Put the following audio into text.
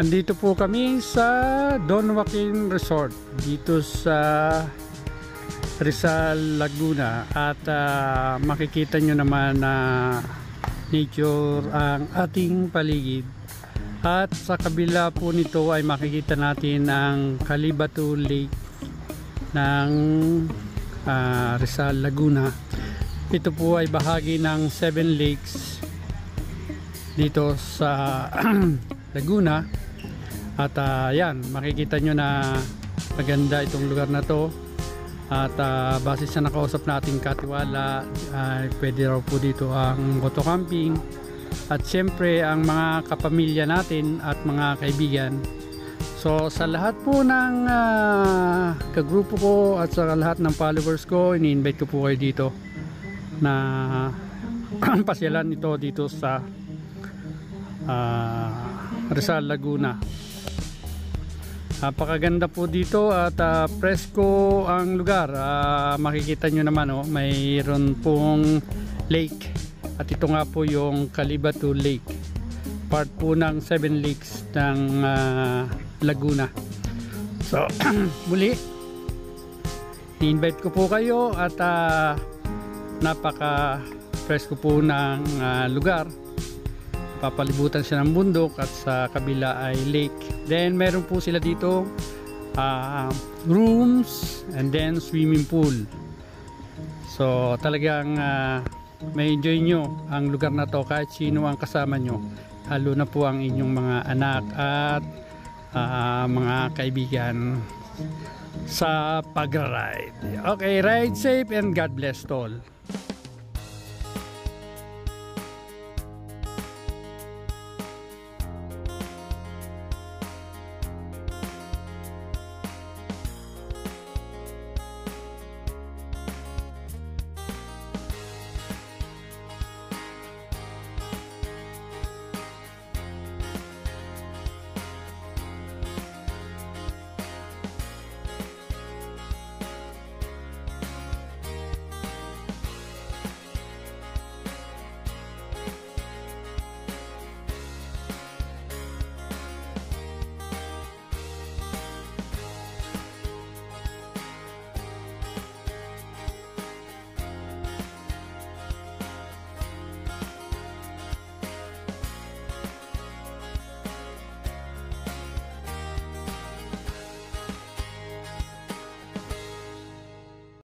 Andito po kami sa Don Joaquin Resort dito sa Rizal, Laguna, at makikita nyo naman na nature ang ating paligid, at sa kabila po nito ay makikita natin ang Calibatu Lake ng Rizal, Laguna. Ito po ay bahagi ng 7 lakes dito sa Laguna, at yan, makikita nyo na maganda itong lugar na to. At base sa nakausap nating katiwala, pwede raw po dito ang auto camping, at syempre ang mga kapamilya natin at mga kaibigan. So sa lahat po ng kagrupo ko at sa lahat ng followers ko, ini-invite ko po kayo dito na pasyalan ito dito sa Rizal, Laguna. Napakaganda po dito at presko ang lugar. Makikita nyo naman, mayroon pong lake, at ito nga po yung Calibatu Lake, part po ng 7 lakes ng Laguna. So muli, i-invite ko po kayo, at napaka presko po ng lugar. Papalibutan siya ng bundok, at sa kabila ay lake. Then meron po sila dito rooms and then swimming pool. So talagang may enjoy nyo ang lugar na to kahit sino ang kasama nyo, lalo na po ang inyong mga anak at mga kaibigan sa pag-ride. Okay, ride safe and God bless all.